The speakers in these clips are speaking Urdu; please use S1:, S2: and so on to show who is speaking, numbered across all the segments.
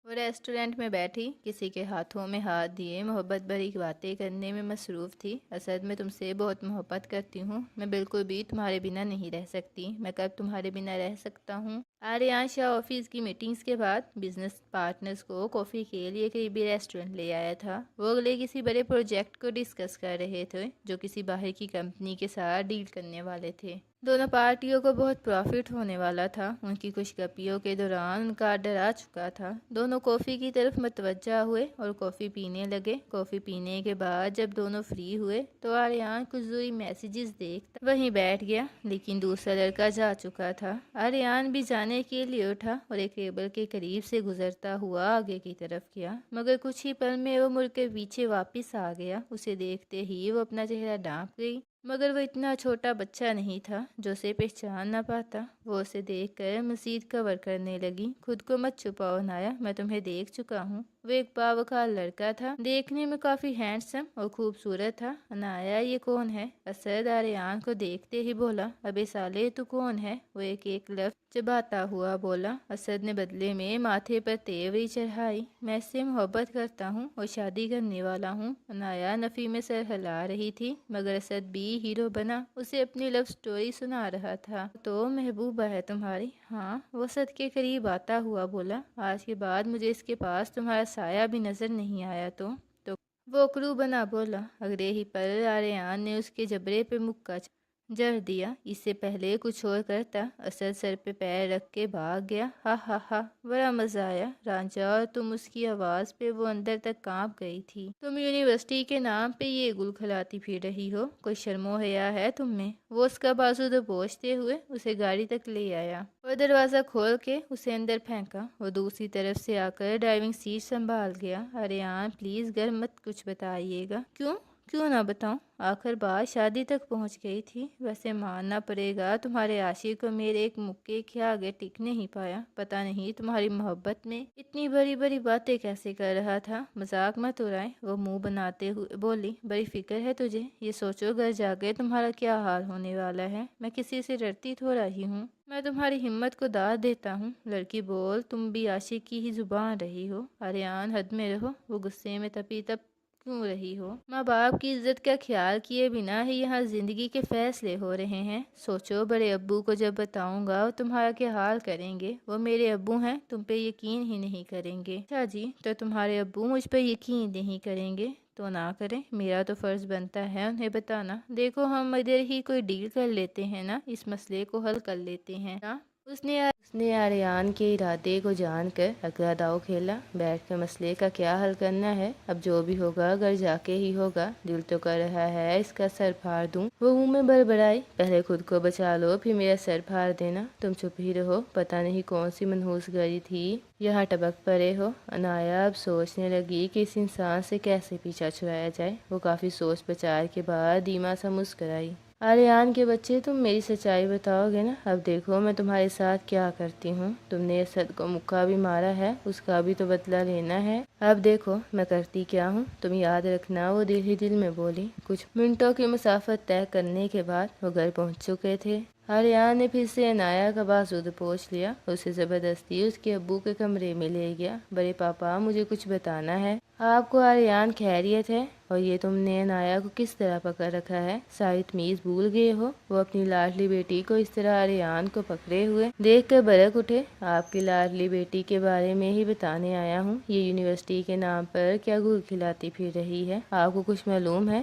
S1: وہ ریسٹورینٹ میں بیٹھی کسی کے ہاتھوں میں ہاتھ دیے محبت بھری باتیں کرنے میں مصروف تھی۔ اسد، میں تم سے بہت محبت کرتی ہوں، میں بالکل بھی تمہارے بنا نہیں رہ سکتی۔ میں کب تمہارے بنا رہ سکتا ہوں؟ آریان شاہ آفس کی میٹنگز کے بعد بزنس پارٹنرز کو کافی کے لیے قریبی ریسٹورنٹ لے آیا تھا۔ وہ اگلے کسی بڑے پروجیکٹ کو ڈسکس کر رہے تھے جو کسی باہر کی کمپنی کے ساتھ ڈیل کرنے والے تھے۔ دونوں پارٹیوں کو بہت پروفٹ ہونے والا تھا۔ ان کی خوش گپیوں کے دوران ان کا آرڈر آ چکا تھا۔ دونوں کافی کی طرف متوجہ ہوئے اور کافی پینے لگے۔ کافی پینے کے بعد جب دونوں فری ہوئے تو آریان کچھ ضروری میسیجز دیکھ وہیں بیٹھ گیا، لیکن دوسرا لڑکا جا چکا تھا۔ آریان بھی جانے کے لیے اٹھا اور ایک ٹیبل کے قریب سے گزرتا ہوا آگے کی طرف گیا، مگر کچھ ہی پل میں وہ مڑ کے پیچھے واپس آ گیا۔ اسے دیکھتے ہی وہ اپنا چہرہ ڈھانپ گئی، مگر وہ اتنا چھوٹا بچہ نہیں تھا جو اسے پہچان نہ پاتا۔ وہ اسے دیکھ کر مزید کور کرنے لگی۔ خود کو مت چھپاؤ عنایا، میں تمہیں دیکھ چکا ہوں۔ وہ ایک باوقار لڑکا تھا، دیکھنے میں کافی ہینڈسم اور خوبصورت تھا۔ عنایا، یہ کون ہے؟ اسد آریان کو دیکھتے ہی بولا۔ ابے سالے، تو کون ہے؟ وہ ایک ایک لفظ چباتا ہوا بولا۔ اسد نے بدلے میں ماتھے پر تیوری چڑھائی۔ میں اس سے محبت کرتا ہوں اور شادی کرنے والا ہوں۔ عنایا نفی میں سر ہلا رہی تھی، مگر اسد بھی ہیرو بنا اسے اپنی لو سٹوری سنا رہا تھا۔ تو محبوبہ ہے تمہاری؟ ہاں، وہ اسد کے قریب آتا ہوا بولا۔ آج کے بعد مجھے اس کے پاس تمہارا سایہ بھی نظر نہیں آیا تو وہ اکڑو بنا بولا۔ اگلے ہی پل آریان نے اس کے جبڑے پہ مکہ جڑ دیا۔ اس سے پہلے کچھ اور کرتا، اسد سر پہ پیر رکھ کے بھاگ گیا۔ ہا ہا ہا، بڑا مزہ آیا رانجھا، اور تم اس کی آواز پہ وہ اندر تک کانپ گئی تھی۔ تم یونیورسٹی کے نام پہ یہ گل کھلاتی پھر رہی ہو، کوئی شرم و حیا ہے تم میں؟ وہ اس کا بازو دبوچتے ہوئے اسے گاڑی تک لے آیا اور دروازہ کھول کے اسے اندر پھینکا۔ وہ دوسری طرف سے آ کر ڈرائیونگ سیٹ سنبھال گیا۔ آریان، پلیز گھر مت کچھ بتائیے گا۔ کیوں نہ بتاؤں؟ آخر بات شادی تک پہنچ گئی تھی۔ ویسے ماننا پڑے گا تمہارے عاشق کو میرے ایک مکے کے آگے ٹک نہیں پایا۔ پتہ نہیں تمہاری محبت میں اتنی بڑی بڑی باتیں کیسے کر رہا تھا۔ مذاق مت اڑائے، وہ منہ بناتے ہوئے بولی۔ بڑی فکر ہے تجھے، یہ سوچو گھر جا کے تمہارا کیا حال ہونے والا ہے۔ میں کسی سے ڈرتی تھوڑا ہی ہوں، میں تمہاری ہمت کو داد دیتا ہوں۔ لڑکی بول، تم بھی عاشق کی ہی زبان رہی ہو۔ آریان، حد میں رہو، وہ غصے میں تپی تپ کیوں رہی ہو؟ ماں باپ کی عزت کا خیال کیے بنا ہی یہاں زندگی کے فیصلے ہو رہے ہیں۔ سوچو، بڑے ابو کو جب بتاؤں گا وہ تمہارا کیا حال کریں گے؟ وہ میرے ابو ہیں، تم پہ یقین ہی نہیں کریں گے۔ اچھا جی، تو تمہارے ابو مجھ پہ یقین نہیں کریں گے تو نہ کریں، میرا تو فرض بنتا ہے انہیں بتانا۔ دیکھو، ہم ادھر ہی کوئی ڈیل کر لیتے ہیں نا، اس مسئلے کو حل کر لیتے ہیں نا۔ اس نے آریان کے ارادے کو جان کر اگلا داؤ کھیلا۔ بیٹھ کر مسئلے کا کیا حل کرنا ہے؟ اب جو بھی ہوگا گھر جا کے ہی ہوگا۔ دل تو کر رہا ہے اس کا سر پھاڑ دوں۔ وہ منہ میں بڑبڑائی، پہلے خود کو بچا لو پھر میرا سر پھاڑ دینا۔ تم چپ ہی رہو، پتہ نہیں کون سی منحوس گری تھی یہاں ٹپک پڑے ہو۔ عنایا اب سوچنے لگی کہ اس انسان سے کیسے پیچھا چھڑایا جائے۔ وہ کافی سوچ بچار کے بعد دھیما سا مسکرائی۔ آریان کے بچے، تم میری سچائی بتاؤ گے نا؟ اب دیکھو میں تمہارے ساتھ کیا کرتی ہوں۔ تم نے اسد کو مکہ بھی مارا ہے، اس کا بھی تو بدلہ لینا ہے۔ اب دیکھو میں کرتی کیا ہوں، تم یاد رکھنا۔ وہ دل ہی دل میں بولی۔ کچھ منٹوں کی مسافت طے کرنے کے بعد وہ گھر پہنچ چکے تھے۔ آریان نے پھر سے عنایا کا بازو دبوچ لیا، اسے زبردستی اس کے ابو کے کمرے میں لے گیا۔ بڑے پاپا، مجھے کچھ بتانا ہے آپ کو۔ آریان، خیریت ہے؟ اور یہ تم نے عنایا کو کس طرح پکڑ رکھا ہے؟ ساری تمیز بھول گئے ہو؟ وہ اپنی لاڈلی بیٹی کو اس طرح آریان کو پکڑے ہوئے دیکھ کر برک اٹھے۔ آپ کی لاڈلی بیٹی کے بارے میں ہی بتانے آیا ہوں۔ یہ یونیورسٹی کے نام پر کیا گل کھلاتی پھر رہی ہے؟ آپ کو کچھ معلوم ہے؟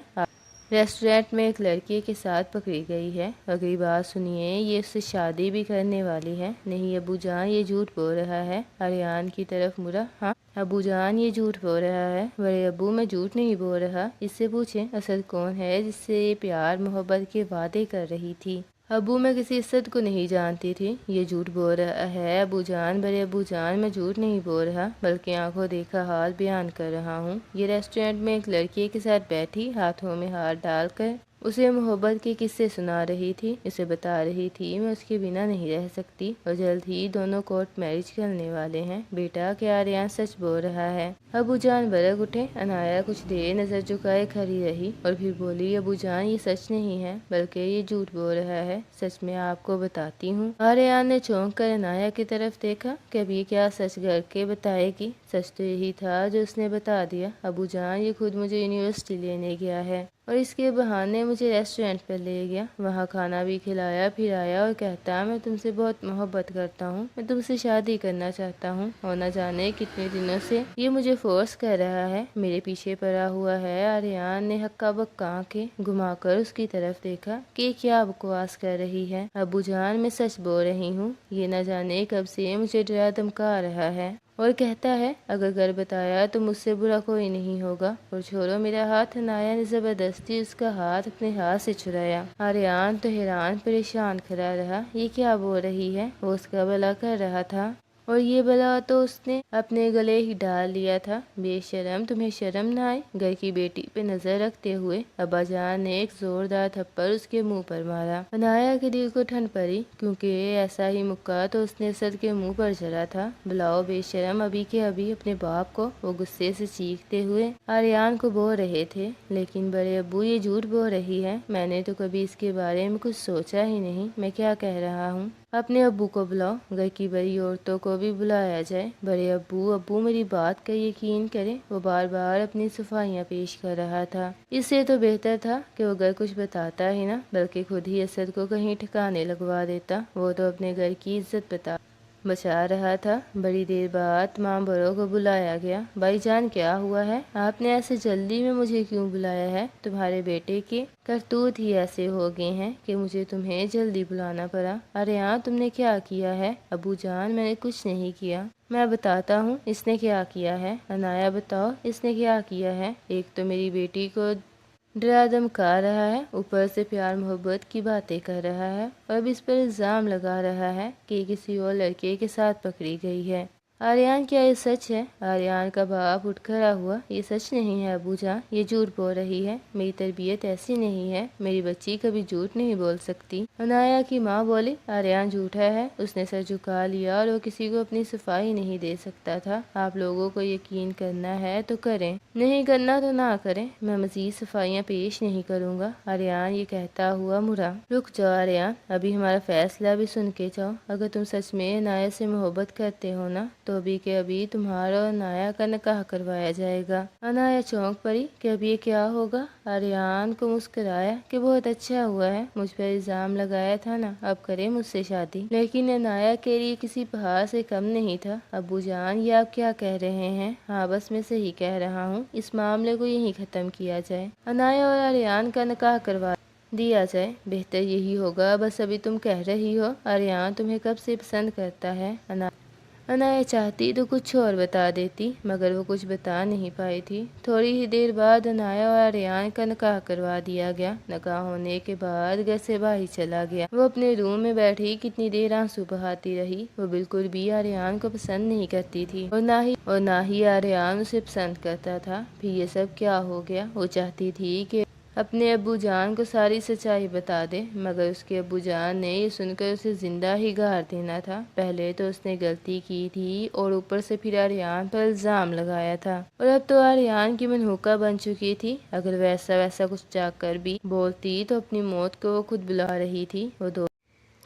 S1: ریسٹورینٹ میں ایک لڑکے کے ساتھ پکڑی گئی ہے۔ اگلی بات سنیے، یہ اس سے شادی بھی کرنے والی ہے۔ نہیں ابو جان، یہ جھوٹ بول رہا ہے۔ آریان کی طرف مڑا۔ ہاں ابو جان، یہ جھوٹ بول رہا ہے۔ بڑے ابو، میں جھوٹ نہیں بول رہا۔ اس سے پوچھیں اسد کون ہے جس سے یہ پیار محبت کے وعدے کر رہی تھی۔ ابو، میں کسی اسد کو نہیں جانتی تھی۔ یہ جھوٹ بول رہا ہے ابو جان۔ بڑے ابو جان، میں جھوٹ نہیں بول رہا بلکہ آنکھوں دیکھا حال بیان کر رہا ہوں۔ یہ ریسٹورینٹ میں ایک لڑکے کے ساتھ بیٹھی، ہاتھوں میں ہاتھ ڈال کر اسے محبت کے قصے سنا رہی تھی، اسے بتا رہی تھی میں اس کے بنا نہیں رہ سکتی اور جلد ہی دونوں کورٹ میرج کرنے والے ہیں۔ بیٹا کیا آریان سچ بول رہا ہے؟ ابو جان برک اٹھے۔ عنایا کچھ دیر نظر جھکائے کھڑی رہی اور پھر بولی، ابو جان یہ سچ نہیں ہے بلکہ یہ جھوٹ بول رہا ہے، سچ میں آپ کو بتاتی ہوں۔ آریان نے چونک کر عنایا کی طرف دیکھا کہ اب یہ کیا سچ کر کے بتائے گی۔ سچ تو یہی تھا جو اس نے بتا دیا، ابو جان یہ خود مجھے یونیورسٹی لینے گیا ہے اور اس کے بہانے مجھے ریسٹورینٹ پر لے گیا، وہاں کھانا بھی کھلایا پھرایا اور کہتا میں تم سے بہت محبت کرتا ہوں، میں تم سے شادی کرنا چاہتا ہوں اور نہ جانے کتنے دنوں سے یہ مجھے فورس کر رہا ہے، میرے پیچھے پڑا ہوا ہے۔ آریان نے ہکا بکا آنکھیں گھما کر اس کی طرف دیکھا کہ کیا بکواس کر رہی ہے۔ ابو جان میں سچ بول رہی ہوں، یہ نہ جانے کب سے مجھے ڈرا دھمکا رہا ہے اور کہتا ہے اگر گھر بتایا تو مجھ سے برا کوئی نہیں ہوگا، اور چھوڑو میرا ہاتھ۔ عنایا نے زبردستی اس کا ہاتھ اپنے ہاتھ سے چھڑایا۔ آریان تو حیران پریشان کھڑا رہا، یہ کیا بول رہی ہے؟ وہ اس کا بھلا کر رہا تھا اور یہ بلا تو اس نے اپنے گلے ہی ڈال لیا تھا۔ بے شرم، تمہیں شرم نہ آئی؟ گھر کی بیٹی پہ نظر رکھتے ہوئے ابا جان نے ایک زوردار تھپڑ اس کے منہ پر مارا۔ عنایا کے دل کو ٹھنڈ پڑی کیونکہ ایسا ہی مکہ تو اس نے اسد کے منہ پر جڑا تھا۔ بلاؤ بے شرم، ابھی کے ابھی اپنے باپ کو وہ غصے سے چیختے ہوئے آریان کو بول رہے تھے، لیکن بڑے ابو یہ جھوٹ بول رہی ہے، میں نے تو کبھی اس کے بارے میں کچھ سوچا ہی نہیں، میں کیا کہہ رہا ہوں؟ اپنے ابو کو بلاؤ، گھر کی بڑی عورتوں کو بھی بلایا جائے۔ بڑے ابو میری بات کا یقین کریں، وہ بار بار اپنی صفائیاں پیش کر رہا تھا۔ اس سے تو بہتر تھا کہ وہ گھر کچھ بتاتا ہی نہ بلکہ خود ہی اسد کو کہیں ٹھکانے لگوا دیتا، وہ تو اپنے گھر کی عزت بچا رہا تھا۔ بڑی دیر بعد تمام بڑوں کو بلایا گیا۔ بھائی جان کیا ہوا ہے؟ آپ نے ایسے جلدی میں مجھے کیوں بلایا ہے؟ تمہارے بیٹے کے کرتوت ہی ایسے ہو گئے ہیں کہ مجھے تمہیں جلدی بلانا پڑا۔ آریان تم نے کیا کیا ہے؟ ابو جان میں نے کچھ نہیں کیا، میں بتاتا ہوں اس نے کیا کیا ہے۔ عنایا بتاؤ اس نے کیا کیا ہے؟ ایک تو میری بیٹی کو ڈرا دھمکا رہا ہے، اوپر سے پیار محبت کی باتیں کر رہا ہے اور اب اس پر الزام لگا رہا ہے کہ کسی اور لڑکے کے ساتھ پکڑی گئی ہے۔ آریان کیا یہ سچ ہے؟ آریان کا باپ اٹھ کھڑا ہوا۔ یہ سچ نہیں ہے ابو جان، یہ جھوٹ بول رہی ہے، میری تربیت ایسی نہیں ہے، میری بچی کبھی جھوٹ نہیں بول سکتی۔ عنایا کی ماں بولی، آریان جھوٹا ہے، اس نے سر جھکا لیا اور وہ کسی کو اپنی صفائی نہیں دے سکتا تھا۔ آپ لوگوں کو یقین کرنا ہے تو کریں، نہیں کرنا تو نہ کریں، میں مزید صفائیاں پیش نہیں کروں گا۔ آریان یہ کہتا ہوا مڑا۔ رک جاؤ آریان، ابھی ہمارا فیصلہ بھی سن کے جاؤ۔ اگر تم سچ میں عنایا سے محبت کرتے ہو نا تو ابھی کے ابھی تمہارا اور عنایا کا نکاح کروایا جائے گا۔ عنایا چونک پڑی کہ اب یہ کیا ہوگا۔ آریان کو مسکرایا کہ بہت اچھا ہوا ہے، مجھ پر الزام لگایا تھا نا، اب کرے مجھ سے شادی۔ لیکن عنایا کے لیے کسی پہاڑ سے کم نہیں تھا۔ ابو جان یہ آپ کیا کہہ رہے ہیں؟ ہاں بس میں صحیح کہہ رہا ہوں، اس معاملے کو یہیں ختم کیا جائے، عنایا اور آریان کا نکاح کروا دیا جائے، بہتر یہی ہوگا۔ بس ابھی تم کہہ رہی ہو آریان تمہیں کب سے پسند کرتا ہے۔ عنایا چاہتی تو کچھ اور بتا دیتی مگر وہ کچھ بتا نہیں پائی تھی۔ تھوڑی ہی دیر بعد عنایا اور آریان کا نکاح کروا دیا گیا۔ نکاح ہونے کے بعد گھر سے باہر چلا گیا۔ وہ اپنے روم میں بیٹھی کتنی دیر آنسو بہاتی رہی۔ وہ بالکل بھی آریان کو پسند نہیں کرتی تھی اور نہ ہی آریان اسے پسند کرتا تھا۔ پھر یہ سب کیا ہو گیا؟ وہ چاہتی تھی کہ اپنے ابو جان کو ساری سچائی بتا دے مگر اس کے ابو جان نے یہ سن کر اسے زندہ ہی گاڑ دینا تھا۔ پہلے تو اس نے غلطی کی تھی اور اوپر سے پھر آریان پر الزام لگایا تھا اور اب تو آریان کی منحوکہ بن چکی تھی۔ اگر ویسا کچھ جا کر بھی بولتی تو اپنی موت کو وہ خود بلا رہی تھی۔ وہ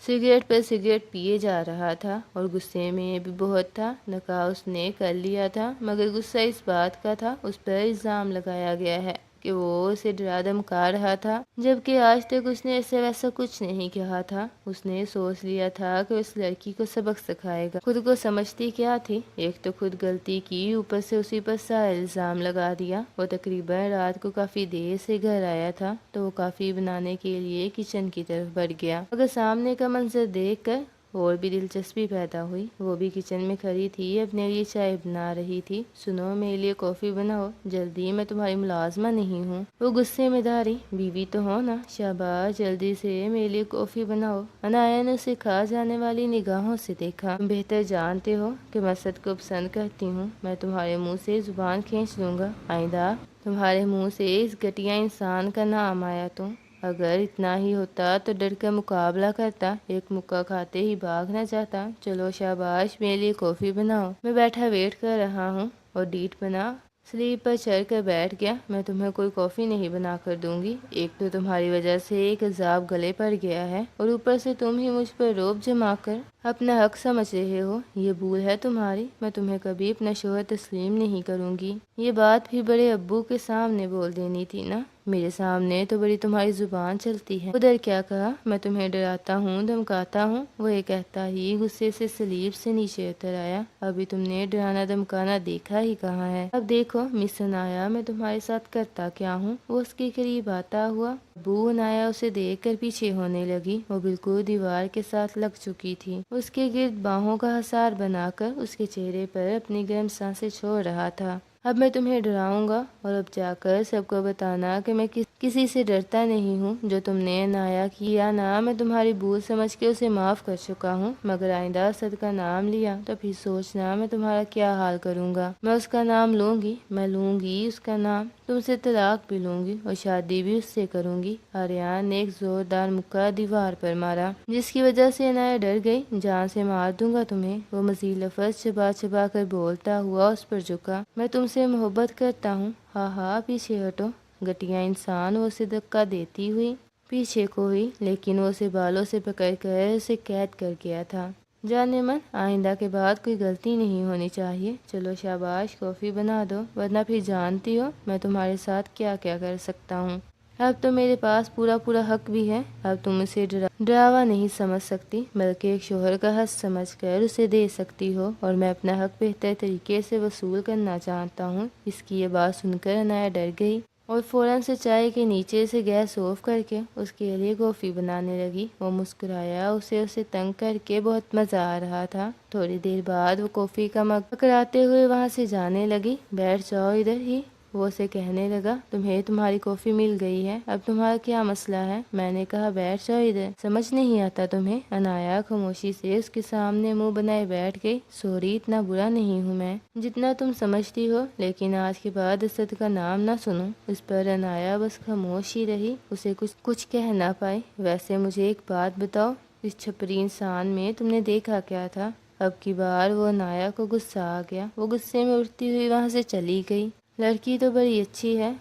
S1: سگریٹ پر سگریٹ پیے جا رہا تھا اور غصے میں بھی بہت تھا۔ نکاح اس نے کر لیا تھا مگر غصہ اس بات کا تھا اس پر الزام لگایا گیا ہے کہ وہ اسے ڈرا دھمکا رہا تھا، جبکہ آج تک اس نے ایسا ویسا کچھ نہیں کہا تھا۔ اس نے سوچ لیا تھا کہ اس لڑکی کو سبق سکھائے گا۔ خود کو سمجھتی کیا تھی؟ ایک تو خود غلطی کی، اوپر سے اسی پر سارا الزام لگا دیا۔ وہ تقریباً رات کو کافی دیر سے گھر آیا تھا تو وہ کافی بنانے کے لیے کچن کی طرف بڑھ گیا مگر سامنے کا منظر دیکھ کر اور بھی دلچسپی پیدا ہوئی۔ وہ بھی کچن میں کھڑی تھی، اپنے لیے چائے بنا رہی تھی۔ سنو میرے لیے کافی بناؤ جلدی، میں تمہاری ملازمہ نہیں ہوں۔ وہ غصے میں دھاری، بیوی تو ہو نا، شاباش جلدی سے میرے لیے کافی بناؤ۔ عنایا نے اسے کھا جانے والی نگاہوں سے دیکھا۔ تم بہتر جانتے ہو کہ میں اسد کو پسند کرتی ہوں، میں تمہارے منہ سے زبان کھینچ لوں گا، آئندہ تمہارے منہ سے اس گھٹیا انسان کا نام آیا تو اگر اتنا ہی ہوتا تو ڈر کا مقابلہ کرتا، ایک مکہ کھاتے ہی بھاگ نہ جاتا۔ چلو شاباش، میرے لیے کافی بناؤ، میں بیٹھا ویٹ کر رہا ہوں۔ اور ڈیٹ بنا سلیپ پر چڑھ کر بیٹھ گیا۔ میں تمہیں کوئی کافی نہیں بنا کر دوں گی، ایک تو تمہاری وجہ سے ایک عذاب گلے پڑ گیا ہے، اور اوپر سے تم ہی مجھ پر روب جما کر اپنا حق سمجھ رہے ہو۔ یہ بھول ہے تمہاری، میں تمہیں کبھی اپنا شوہر تسلیم نہیں کروں گی۔ یہ بات بھی بڑے ابو کے سامنے بول دینی تھی نا، میرے سامنے تو بڑی تمہاری زبان چلتی ہے۔ ادھر کیا کہا، میں تمہیں ڈراتا ہوں، دھمکاتا ہوں؟ وہ یہ کہتا ہی غصے سے سلیب سے نیچے اتر آیا۔ ابھی تم نے ڈرانا دھمکانا دیکھا ہی کہاں ہے؟ اب دیکھو مس عنایا، میں تمہارے ساتھ کرتا کیا ہوں۔ وہ اس کے قریب آتا ہوا۔ ابو عنایا اسے دیکھ کر پیچھے ہونے لگی۔ وہ بالکل دیوار کے ساتھ لگ چکی تھی، اس کے گرد باہوں کا حصار بنا کر اس کے چہرے پر اپنی گرم سانسیں چھوڑ رہا تھا۔ اب میں تمہیں ڈراؤں گا، اور اب جا کر سب کو بتانا کہ میں کسی سے ڈرتا نہیں ہوں۔ جو تم نے عنایا کیا نا، میں تمہاری بھول سمجھ کے اسے معاف کر چکا ہوں، مگر آئندہ اسد کا نام لیا تو پھر سوچنا میں تمہارا کیا حال کروں گا۔ میں اس کا نام لوں گی، میں لوں گی اس کا نام، تم سے طلاق بھی لوں گی اور شادی بھی اس سے کروں گی۔ آریان نے ایک زوردار مکہ دیوار پر مارا، جس کی وجہ سے عنایا ڈر گئی۔ جان سے مار دوں گا تمہیں، وہ مزید لفظ چبا چبا کر بولتا ہوا اس پر جھکا۔ میں تم سے محبت کرتا ہوں، ہاں ہاں پیچھے ہٹو۔ گٹیا انسان وہ اسے دھکا دیتی ہوئی پیچھے کو ہوئی، لیکن وہ اسے بالوں سے پکڑ کر اسے قید کر گیا تھا۔ جانے من، آئندہ کے بعد کوئی غلطی نہیں ہونی چاہیے۔ چلو شاباش، کافی بنا دو، ورنہ پھر جانتی ہو میں تمہارے ساتھ کیا کیا کر سکتا ہوں۔ اب تو میرے پاس پورا حق بھی ہے، اب تم اسے ڈراوا نہیں سمجھ سکتی، بلکہ ایک شوہر کا حق سمجھ کر اسے دے سکتی ہو، اور میں اپنا حق بہتر طریقے سے وصول کرنا چاہتا ہوں۔ اس کی یہ بات سن کر عنایا ڈر گئی اور فوراً سے چائے کے نیچے سے گیس آف کر کے اس کے لیے کافی بنانے لگی۔ وہ مسکرایا، اسے تنگ کر کے بہت مزہ آ رہا تھا۔ تھوڑی دیر بعد وہ کافی کا مگ پکڑاتے ہوئے وہاں سے جانے لگی۔ بیٹھ جاؤ ادھر ہی، وہ اسے کہنے لگا۔ تمہیں تمہاری کافی مل گئی ہے، اب تمہارا کیا مسئلہ ہے؟ میں نے کہا بیٹھ جاؤ ادھر، سمجھ نہیں آتا تمہیں؟ عنایا خاموشی سے اس کے سامنے منہ بنائے بیٹھ گئی۔ سوری، اتنا برا نہیں ہوں میں جتنا تم سمجھتی ہو، لیکن آج کے بعد اسد کا نام نہ سنو۔ اس پر عنایا بس خاموش ہی رہی، اسے کچھ کہہ نہ پائی۔ ویسے مجھے ایک بات بتاؤ، اس چھپری انسان میں تم نے دیکھا کیا تھا؟ اب کی بار وہ عنایا کو غصہ آ گیا، وہ غصے میں اٹھتی ہوئی وہاں سے چلی گئی۔ لڑکی تو بڑی اچھی ہے،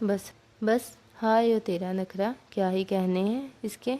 S1: بس ہائے وہ تیرا نخرا، کیا ہی کہنے ہیں اس کے۔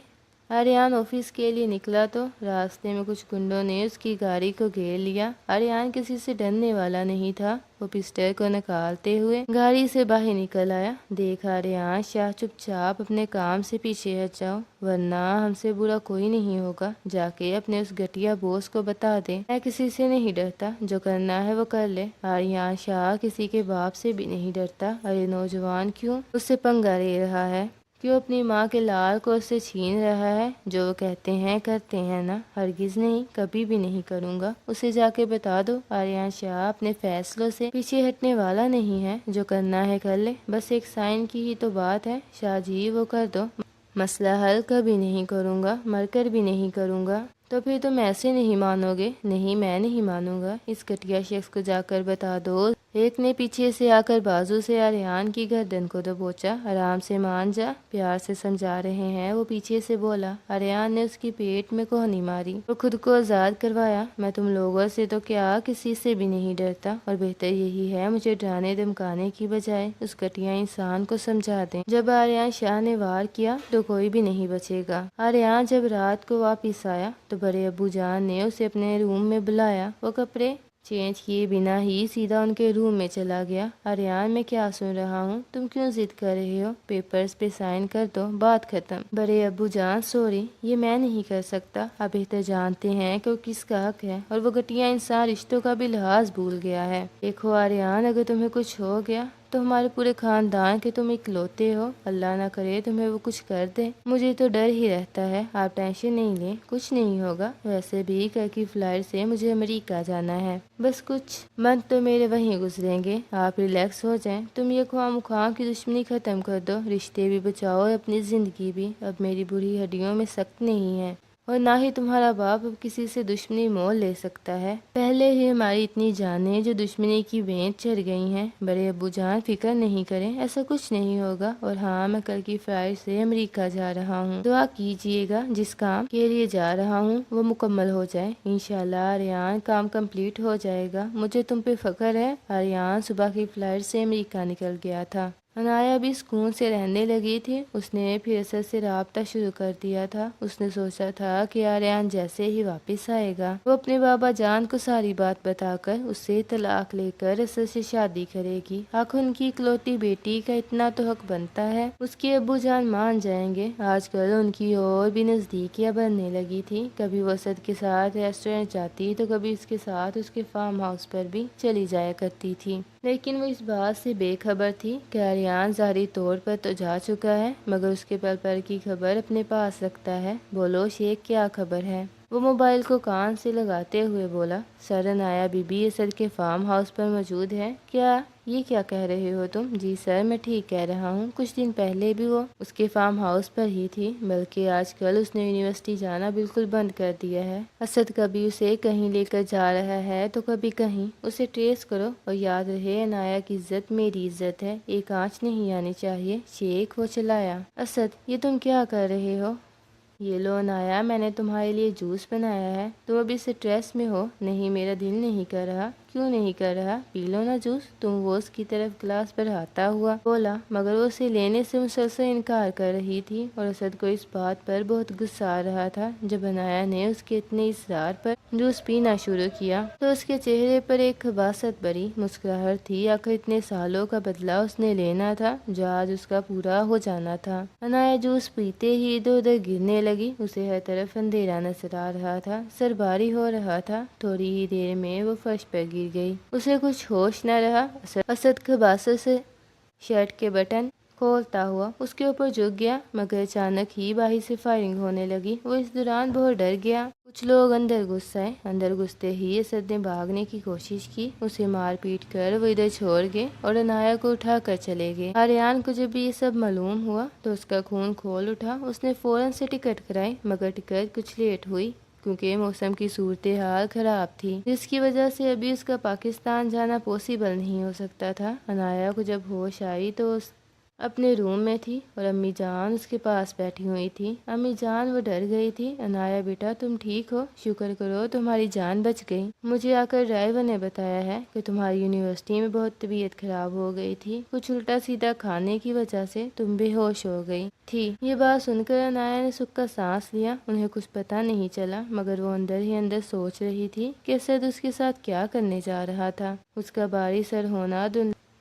S1: آریان آفس کے لیے نکلا تو راستے میں کچھ گنڈوں نے اس کی گاڑی کو گھیر لیا۔ آریان کسی سے ڈرنے والا نہیں تھا۔ وہ پسٹل کو نکالتے ہوئے گاڑی سے باہر نکل آیا۔ دیکھ آریان شاہ، چپ چاپ اپنے کام سے پیچھے ہٹ جاؤ، ورنہ ہم سے برا کوئی نہیں ہوگا۔ جا کے اپنے اس گھٹیا بوس کو بتا دے میں کسی سے نہیں ڈرتا، جو کرنا ہے وہ کر لے۔ آریان شاہ کسی کے باپ سے بھی نہیں ڈرتا۔ ارے نوجوان کیوں اس سے پنگا لے رہا ہے؟ کیوں اپنی ماں کے لال کو اس سے چھین رہا ہے؟ جو وہ کہتے ہیں کرتے ہیں نا؟ ہرگز نہیں، کبھی بھی نہیں کروں گا۔ اسے جا کے بتا دو آریان شاہ اپنے فیصلوں سے پیچھے ہٹنے والا نہیں ہے، جو کرنا ہے کر لے، بس ایک سائن کی ہی تو بات ہے۔ شاہ جی وہ کر دو، مسئلہ حل کبھی نہیں کروں گا، مر کر بھی نہیں کروں گا۔ تو پھر تم ایسے نہیں مانو گے؟ نہیں، میں نہیں مانوں گا۔ اس گھٹیا شخص کو جا کر بتا دو۔ ایک نے پیچھے سے آ کر بازو سے آریان کی گردن کو دبوچا۔ آرام سے مان جا، پیار سے سمجھا رہے ہیں، وہ پیچھے سے بولا۔ آریان نے اس کی پیٹ میں کوہنی ماری اور خود کو آزاد کروایا۔ میں تم لوگوں سے تو کیا کسی سے بھی نہیں ڈرتا، اور بہتر یہی ہے مجھے ڈرانے دھمکانے کی بجائے اس گھٹیا انسان کو سمجھا دیں۔ جب آریان شاہ نے وار کیا تو کوئی بھی نہیں بچے گا۔ آریان جب رات کو واپس آیا تو بڑے ابو جان نے اسے اپنے روم میں بلایا۔ وہ کپڑے چینج کیے بنا ہی سیدھا ان کے روم میں چلا گیا۔ آریان، میں کیا سن رہا ہوں؟ تم کیوں ضد کر رہے ہو؟ پیپرز پہ سائن کر دو، بات ختم۔ بڑے ابو جان سوری، یہ میں نہیں کر سکتا۔ آپ بہتر جانتے ہیں کہ وہ کس کا حق ہے، اور وہ گھٹیا انسان رشتوں کا بھی لحاظ بھول گیا ہے۔ دیکھو آریان، اگر تمہیں کچھ ہو گیا تو ہمارے پورے خاندان کے تم اکلوتے ہو، اللہ نہ کرے تمہیں وہ کچھ کر دے۔ مجھے تو ڈر ہی رہتا ہے۔ آپ ٹینشن نہیں لیں، کچھ نہیں ہوگا۔ ویسے بھی کل کی فلائٹ سے مجھے امریکہ جانا ہے، بس کچھ منتھ تو میرے وہیں گزریں گے۔ آپ ریلیکس ہو جائیں، تم یہ خواہ مخواہ کی دشمنی ختم کر دو، رشتے بھی بچاؤ اور اپنی زندگی بھی۔ اب میری بری ہڈیوں میں سخت نہیں ہے۔ اور نہ ہی تمہارا باپ اب کسی سے دشمنی مول لے سکتا ہے۔ پہلے ہی ہماری اتنی جانیں جو دشمنی کی وینٹ چڑھ گئی ہیں۔ بڑے ابو جان فکر نہیں کریں، ایسا کچھ نہیں ہوگا، اور ہاں میں کل کی فلائٹ سے امریکہ جا رہا ہوں۔ دعا کیجیے گا جس کام کے لیے جا رہا ہوں وہ مکمل ہو جائے۔ انشاءاللہ آریان کام کمپلیٹ ہو جائے گا۔ مجھے تم پہ فخر ہے۔ آریان صبح کی فلائٹ سے امریکہ نکل گیا تھا۔ عنایا بھی سکون سے رہنے لگی تھی۔ اس نے پھر اسد سے رابطہ شروع کر دیا تھا۔ اس نے سوچا تھا کہ آریان جیسے ہی واپس آئے گا وہ اپنے بابا جان کو ساری بات بتا کر اس سے طلاق لے کر اسد سے شادی کرے گی۔ آخر ان کی اکلوتی بیٹی کا اتنا تو حق بنتا ہے، اس کے ابو جان مان جائیں گے۔ آج کل ان کی اور بھی نزدیکیاں بڑھنے لگی تھی۔ کبھی وہ اسد کے ساتھ ریسٹورینٹ جاتی تو کبھی اس کے ساتھ اس کے فارم ہاؤس پر بھی چلی جایا کرتی تھی، لیکن وہ اس بات سے بے خبر تھی کہ آریان ظاہری طور پر تو جا چکا ہے مگر اس کے پل پل کی خبر اپنے پاس رکھتا ہے۔ بولو شیخ کیا خبر ہے؟ وہ موبائل کو کان سے لگاتے ہوئے بولا۔ سر عنایا بی بی اسد کے فارم ہاؤس پر موجود ہے۔ کیا یہ کیا کہہ رہے ہو تم؟ جی سر میں ٹھیک کہہ رہا ہوں، کچھ دن پہلے بھی وہ اس کے فارم ہاؤس پر ہی تھی، بلکہ آج کل اس نے یونیورسٹی جانا بالکل بند کر دیا ہے۔ اسد کبھی اسے کہیں لے کر جا رہا ہے تو کبھی کہیں۔ اسے ٹریس کرو اور یاد رہے عنایا کی عزت میری عزت ہے، ایک آنچ نہیں آنی چاہیے۔ شیخ وہ چلایا۔ اسد یہ تم کیا کر رہے ہو؟ یہ لو عنایا میں نے تمہارے لیے جوس بنایا ہے، تم ابھی سٹریس میں ہو؟ نہیں میرا دل نہیں کر رہا۔ کیوں نہیں کر رہا؟ پی لو نا جوس۔ تم وہ اس کی طرف گلاس بڑھاتا ہوا بولا، مگر وہ اسے لینے سے مسلسل انکار کر رہی تھی اور اسد کو اس بات پر بہت غصہ آ رہا تھا۔ جب عنایا نے اس کے اتنے اصرار پر جوس پینا شروع کیا تو اس کے چہرے پر ایک خباثت بھری مسکراہٹ تھی۔ آخر اتنے سالوں کا بدلہ اس نے لینا تھا جو آج اس کا پورا ہو جانا تھا۔ عنایا جوس پیتے ہی ادھر ادھر گرنے لگی، اسے ہر طرف اندھیرا نظر آ رہا تھا، سر بھاری ہو رہا تھا۔ تھوڑی ہی دیر میں وہ فرش پر گر گئی، اسے کچھ ہوش نہ رہا۔ اسد خباثت سے شرٹ کے بٹن کھولتا ہوا اس کے اوپر جھک گیا، مگر اچانک ہی باہر سے فائرنگ ہونے لگی۔ وہ اس دوران بہت ڈر گیا۔ کچھ لوگ اندر گھس آئے۔ اندر گھستے ہی اسد نے بھاگنے کی کوشش کی، اسے مار پیٹ کر وہ ادھر چھوڑ گئے اور عنایا کو اٹھا کر چلے گئے۔ آریان کو جب یہ سب معلوم ہوا تو اس کا خون کھول اٹھا۔ اس نے فوراً سے ٹکٹ کرائی، مگر ٹکٹ کچھ لیٹ ہوئی کیونکہ موسم کی صورتحال خراب تھی، جس کی وجہ سے ابھی اس کا پاکستان جانا پاسبل نہیں ہو سکتا تھا۔ عنایا کو جب ہوش آئی تو اس اپنے روم میں تھی اور امی جان اس کے پاس بیٹھی ہوئی تھی۔ امی جان وہ ڈر گئی تھی۔ عنایا بیٹا تم ٹھیک ہو؟ شکر کرو تمہاری جان بچ گئی۔ مجھے آ کر ڈرائیور نے بتایا ہے کہ تمہاری یونیورسٹی میں بہت طبیعت خراب ہو گئی تھی، کچھ الٹا سیدھا کھانے کی وجہ سے تم بے ہوش ہو گئی تھی۔ یہ بات سن کر عنایا نے سکھ کا سانس لیا۔ انہیں کچھ پتا نہیں چلا مگر وہ اندر ہی اندر سوچ رہی تھی کہ اسد اس کے ساتھ کیا کرنے جا رہا تھا۔ اس کا بھاری سر ہونا،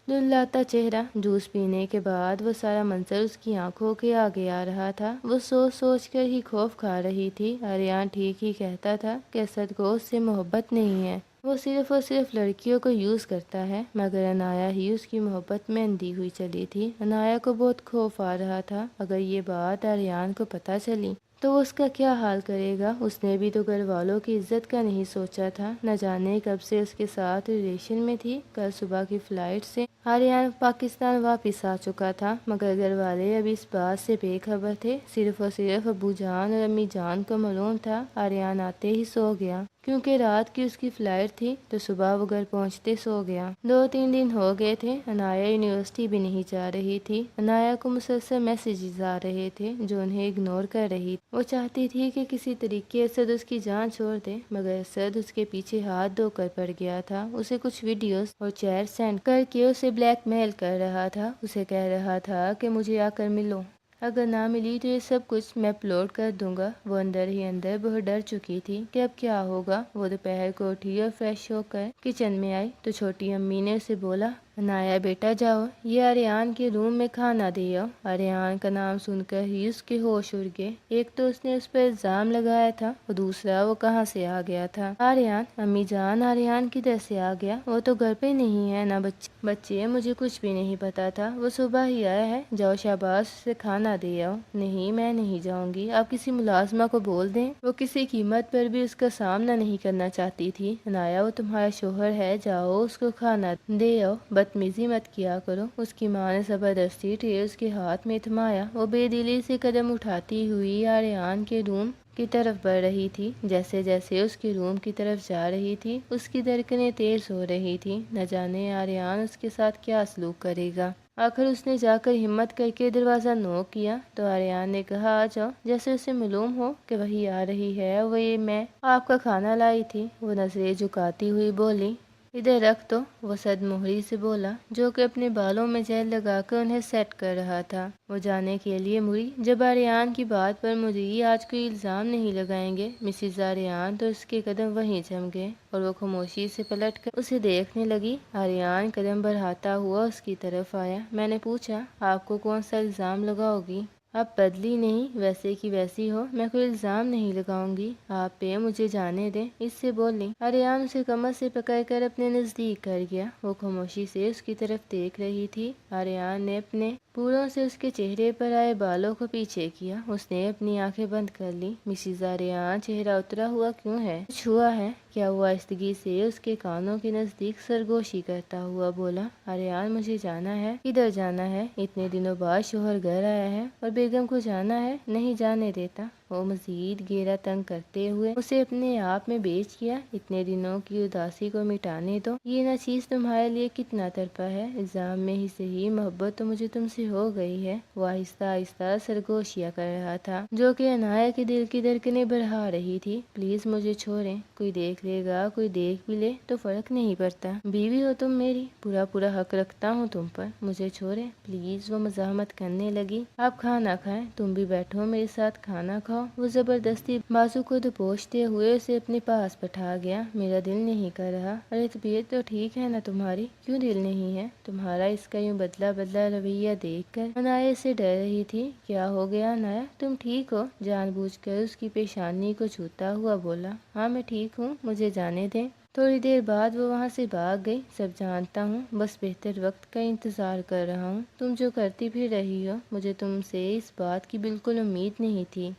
S1: دھندلاتا چہرہ، جوس پینے کے بعد وہ سارا منظر اس کی آنکھوں کے آگے آ رہا تھا۔ وہ سوچ سوچ کر ہی خوف کھا رہی تھی۔ آریان ٹھیک ہی کہتا تھا کہ اسد کو اس سے محبت نہیں ہے، وہ صرف اور صرف لڑکیوں کو یوز کرتا ہے، مگر عنایا ہی اس کی محبت میں اندھی ہوئی چلی تھی۔ عنایا کو بہت خوف آ رہا تھا، اگر یہ بات آریان کو پتہ چلی تو وہ اس کا کیا حال کرے گا؟ اس نے بھی تو گھر والوں کی عزت کا نہیں سوچا تھا۔ نہ جانے کب سے اس کے ساتھ ریلیشن میں تھی۔ کل صبح کی فلائٹ سے آریان پاکستان واپس آ چکا تھا، مگر گھر والے ابھی اس بات سے بے خبر تھے۔ صرف اور صرف ابو جان اور امی جان کو معلوم تھا۔ آریان آتے ہی سو گیا، کیونکہ رات کی اس کی فلائٹ تھی تو صبح وہ گھر پہنچتے سو گیا۔ 2-3 دن ہو گئے تھے، عنایا یونیورسٹی بھی نہیں جا رہی تھی۔ عنایا کو مسلسل میسیجز آ رہے تھے جو انہیں اگنور کر رہی تھی۔ وہ چاہتی تھی کہ کسی طریقے اسد اس کی جان چھوڑ دے، مگر اسد اس کے پیچھے ہاتھ دھو کر پڑ گیا تھا۔ اسے کچھ ویڈیوز اور چیٹ سینڈ کر کے اسے بلیک میل کر رہا تھا۔ اسے کہہ رہا تھا کہ مجھے آ کر ملو، اگر نہ ملی تو یہ سب کچھ میں اپلوڈ کر دوں گا۔ وہ اندر ہی اندر بہت ڈر چکی تھی کہ اب کیا ہوگا۔ وہ دوپہر کو اٹھی اور فریش ہو کر کچن میں آئی تو چھوٹی امی نے اسے بولا، عنایا بیٹا جاؤ، یہ آریان کے روم میں کھانا دے آؤ۔ آریان کا نام سن کر ہی اس کے ہوش اڑ گئے۔ ایک تو اس نے اس پر الزام لگایا تھا اور دوسرا وہ کہاں سے آ گیا تھا۔ آریان، امی جان آریان کدھر سے آ گیا؟ وہ تو گھر پہ نہیں ہے نا بچے، مجھے کچھ بھی نہیں پتا تھا، وہ صبح ہی آیا ہے، جاؤ شاباش اسے کھانا دے آؤ۔ نہیں میں نہیں جاؤں گی، آپ کسی ملازمہ کو بول دیں، وہ کسی قیمت پر بھی اس کا سامنا نہیں کرنا چاہتی تھی۔ عنایا وہ تمہارا شوہر ہے، جاؤ اس کو کھانا دے آؤ، بدتمیزی مت کیا کرو۔ اس کی ماں نے زبردستی ٹرے اس کے ہاتھ میں تھمایا۔ وہ بے دلی سے قدم اٹھاتی ہوئی آریان کے روم کی طرف بڑھ رہی تھی۔ جیسے جیسے اس کے روم کی طرف جا رہی تھی اس کی دھڑکنیں تیز ہو رہی تھی۔ نہ جانے آریان اس کے ساتھ کیا سلوک کرے گا۔ آخر اس نے جا کر ہمت کر کے دروازہ نوک کیا تو آریان نے کہا آ جاؤ، جیسے اسے معلوم ہو کہ وہی آ رہی ہے۔ وہ یہ میں آپ کا کھانا لائی تھی۔ وہ نظریں جھکاتی ہوئی بولی ادھر رکھ تو۔ وہ صد مہری سے بولا جو کہ اپنے بالوں میں جیل لگا کر انہیں سیٹ کر رہا تھا۔ وہ جانے کے لیے مڑی۔ جب آریان کی بات پر مدعی آج کوئی الزام نہیں لگائیں گے مسز آریان تو اس کے قدم وہیں جم گئے اور وہ خاموشی سے پلٹ کر اسے دیکھنے لگی۔ آریان قدم بڑھاتا ہوا اس کی طرف آیا۔ میں نے پوچھا آپ کو کون سا الزام لگاؤ گی؟ آپ بدلی نہیں، ویسے کی ویسی ہو۔ میں کوئی الزام نہیں لگاؤں گی آپ پہ، مجھے جانے دیں، اس سے بولی۔ آریان اسے کمر سے پکڑ کر اپنے نزدیک کر گیا۔ وہ خاموشی سے اس کی طرف دیکھ رہی تھی۔ آریان نے اپنے پوروں سے اس کے چہرے پر آئے بالوں کو پیچھے کیا۔ اس نے اپنی آنکھیں بند کر لی۔ مسز آریان چہرہ اترا ہوا کیوں ہے؟ کچھ ہوا ہے کیا؟ وہ آہستگی سے اس کے کانوں کے نزدیک سرگوشی کرتا ہوا بولا۔ آریان مجھے جانا ہے۔ کدھر جانا ہے؟ اتنے دنوں بعد شوہر گھر آیا ہے اور بیگم کو جانا ہے، نہیں جانے دیتا۔ وہ مزید گھیرا تنگ کرتے ہوئے اسے اپنے آپ میں بیچ کیا۔ اتنے دنوں کی اداسی کو مٹانے دو۔ یہ نہ چیز تمہارے لیے کتنا تڑپا ہے۔ الزام میں ہی صحیح، محبت تو مجھے تم سے ہو گئی ہے۔ وہ آہستہ آہستہ سرگوشیاں کر رہا تھا جو کہ عنایہ کے دل کی دھڑکنیں بڑھا رہی تھی۔ پلیز مجھے چھوڑیں، کوئی دیکھ لے گا، کوئی دیکھ بھی لے تو فرق نہیں پڑتا۔ بیوی ہو تم میری، پورا حق رکھتا ہوں تم پر، مجھے چھوڑیں پلیز۔ وہ مزاحمت کرنے لگی۔ آپ کھانا کھائیں، تم بھی بیٹھو میرے ساتھ کھانا کھاؤ۔ وہ زبردستی بازو کو دبوچتے ہوئے اسے اپنے پاس بٹھا گیا۔ میرا دل نہیں کر رہا۔ ارے طبیعت تو ٹھیک ہے نا تمہاری، کیوں دل نہیں ہے؟ تمہارا اس کا یوں بدلا رویہ دیکھ کر عنایہ سے ڈر رہی تھی۔ کیا ہو گیا عنایہ، تم ٹھیک ہو؟ جان بوجھ کر اس کی پیشانی کو چھوتا ہوا بولا۔ ہاں میں ٹھیک ہوں، مجھے جانے دیں۔ تھوڑی دیر بعد وہ وہاں سے بھاگ گئی۔ سب جانتا ہوں، بس بہتر وقت کا انتظار کر رہا ہوں۔ تم جو کرتی پھر رہی ہو، مجھے تم سے اس بات کی بالکل امید نہیں تھی۔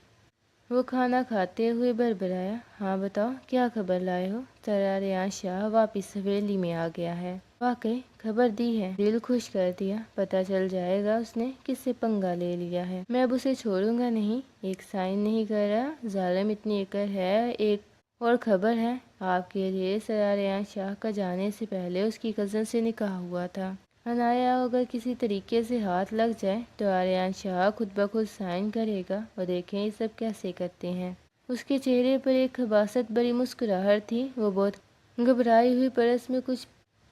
S1: وہ کھانا کھاتے ہوئے بڑبڑایا۔ ہاں بتاؤ، کیا خبر لائے ہو؟ سر آریان شاہ واپس حویلی میں آ گیا ہے۔ واقعی خبر دی ہے، دل خوش کر دیا۔ پتہ چل جائے گا اس نے کس سے پنگا لے لیا ہے۔ میں اب اسے چھوڑوں گا نہیں، ایک سائن نہیں کر رہا، ظالم اتنی اکڑ ہے۔ ایک اور خبر ہے آپ کے لیے، سر آریان شاہ کا جانے سے پہلے اس کی کزن سے نکاح ہوا تھا۔ عنایہ اگر کسی طریقے سے ہاتھ لگ جائے تو آریان شاہ خود بخود سائن کرے گا، اور دیکھیں یہ سب کیسے کرتے ہیں۔ اس کے چہرے پر ایک خباثت بڑی مسکراہٹ تھی۔ وہ بہت گھبرائی ہوئی پرس میں کچھ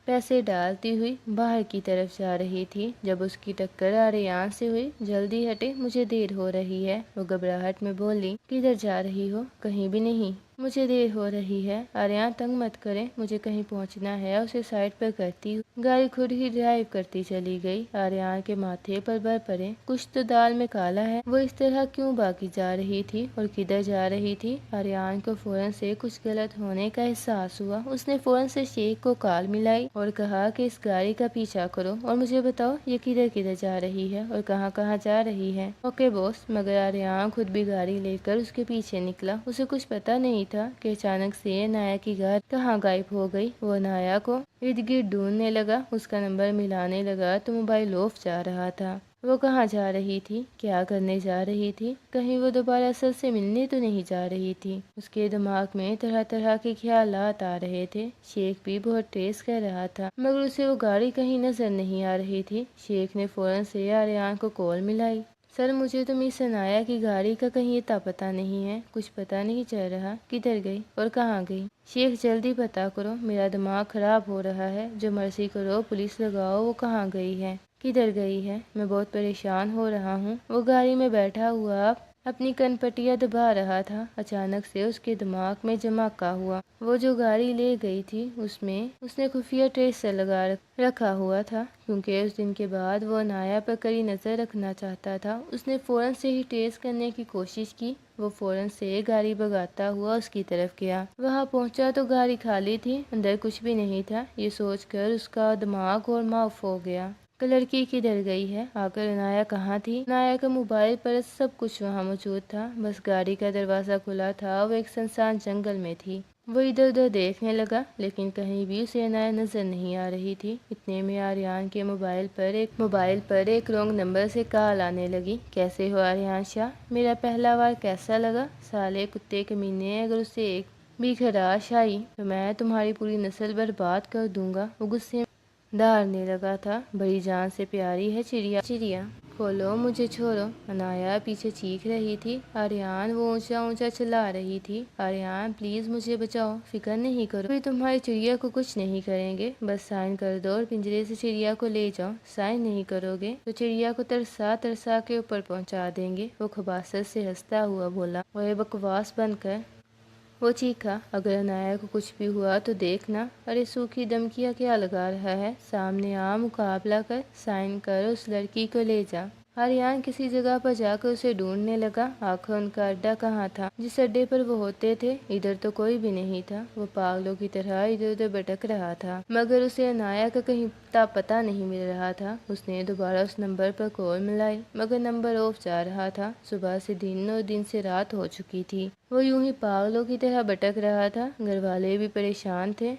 S1: پیسے ڈالتی ہوئی باہر کی طرف جا رہی تھی جب اس کی ٹکر آریان سے ہوئی۔ جلدی ہٹے، مجھے دیر ہو رہی ہے۔ وہ گھبراہٹ میں بولی۔ کدھر جا رہی ہو؟ کہیں بھی نہیں، مجھے دیر ہو رہی ہے۔ آریان تنگ مت کرے، مجھے کہیں پہنچنا ہے۔ اسے سائڈ پر کرتی گاڑی خود ہی ڈرائیو کرتی چلی گئی۔ آریان کے ماتھے پر بر پڑے، کچھ تو دال میں کالا ہے۔ وہ اس طرح کیوں بھاگی جا رہی تھی اور کدھر جا رہی تھی؟ آریان کو فوراً سے کچھ غلط ہونے کا احساس ہوا۔ اس نے فوراً سے شیخ کو کال ملائی اور کہا کہ اس گاڑی کا پیچھا کرو اور مجھے بتاؤ یہ کدھر جا رہی ہے اور کہاں کہاں جا رہی ہے۔ اوکے باس۔ مگر آریان خود بھی گاڑی لے کر اس کے پیچھے نکلا۔ اسے کچھ پتا نہیں تھا کہ اچانک سے عنایہ کی گاڑی کہاں غائب ہو گئی۔ وہ عنایہ کو ارد گرد ڈھونڈنے لگا، اس کا نمبر ملانے لگا تو موبائل آف جا رہا تھا۔ وہ کہاں جا رہی تھی؟ کیا کرنے جا رہی تھی؟ کہیں وہ دوبارہ سر سے ملنے تو نہیں جا رہی تھی؟ اس کے دماغ میں طرح طرح کے خیالات آ رہے تھے۔ شیخ بھی بہت تیز کر رہا تھا مگر اسے وہ گاڑی کہیں نظر نہیں آ رہی تھی۔ شیخ نے فوراً سے آریان کو کال ملائی۔ سر مجھے تو مس عنایہ کی گاڑی کا کہیں اتا پتہ نہیں ہے، کچھ پتہ نہیں چل رہا، کدھر گئی اور کہاں گئی؟ شیخ جلدی پتہ کرو، میرا دماغ خراب ہو رہا ہے، جو مرضی کرو پولیس لگاؤ، وہ کہاں گئی ہے، کدھر گئی ہے، میں بہت پریشان ہو رہا ہوں۔ وہ گاڑی میں بیٹھا ہوا اپنی کن پٹیاں دبا رہا تھا۔ اچانک سے اس کے دماغ میں جھماکا ہوا۔ وہ جو گاڑی لے گئی تھی اس میں اس نے خفیہ ٹریسر لگا رکھا ہوا تھا، کیونکہ اس دن کے بعد وہ عنایہ پر کڑی نظر رکھنا چاہتا تھا۔ اس نے فوراً سے ہی ٹریس کرنے کی کوشش کی۔ وہ فوراً سے گاڑی بھگاتا ہوا اس کی طرف گیا۔ وہاں پہنچا تو گاڑی خالی تھی، اندر کچھ بھی نہیں تھا۔ یہ سوچ کر اس کا دماغ اور معاف ہو گیا کہ لڑکی کدھر گئی ہے، آخر عنایہ کہاں تھی۔ عنایہ کا موبائل پر سب کچھ وہاں موجود تھا، بس گاڑی کا دروازہ کھلا تھا، وہ ایک سنسان جنگل میں تھی۔ وہ ادھر ادھر دیکھنے لگا لیکن کہیں بھی اسے عنایہ نظر نہیں آ رہی تھی۔ اتنے میں آریان کے موبائل پر ایک رانگ نمبر سے کال آنے لگی۔ کیسے ہو آریان شاہ؟ میرا پہلا وار کیسا لگا؟ سالے کتے کمینے، اگر اسے ایک بھی خراش آئی تو میں تمہاری پوری نسل برباد کر دوں گا۔ وہ غصے میں دھاڑنے لگا تھا۔ بڑی جان سے پیاری ہے چڑیا کھولو، مجھے چھوڑو، عنایہ پیچھے چیخ رہی تھی۔ آریان وہ اونچا اونچا چلا رہی تھی۔ آریان پلیز مجھے بچاؤ، فکر نہیں کرو، کوئی تمہاری چڑیا کو کچھ نہیں کریں گے، بس سائن کر دو اور پنجرے سے چڑیا کو لے جاؤ۔ سائن نہیں کرو گے تو چڑیا کو ترسا ترسا کے اوپر پہنچا دیں گے۔ وہ خباثت سے ہنستا ہوا بولا۔ وہ بکواس بند کر، وہ چیخا، اگر عنایہ کو کچھ بھی ہوا تو دیکھنا۔ ارے سوکھی دھمکیاں کیا لگا رہا ہے؟ سامنے آ، مقابلہ کر، سائن کر، اس لڑکی کو لے جا۔ آریان کسی جگہ پر جا کر اسے ڈھونڈنے لگا۔ آخر ان کا اڈا کہاں تھا جس اڈے پر وہ ہوتے تھے؟ ادھر تو کوئی بھی نہیں تھا۔ وہ پاگلوں کی طرح ادھر ادھر بھٹک رہا تھا مگر اسے عنایہ کا کہیں پتہ نہیں مل رہا تھا۔ اس نے دوبارہ اس نمبر پر کال ملائی مگر نمبر آف جا رہا تھا۔ صبح سے دن اور دن سے رات ہو چکی تھی۔ وہ یوں ہی پاگلوں کی طرح بھٹک رہا تھا۔ گھر والے بھی پریشان تھے۔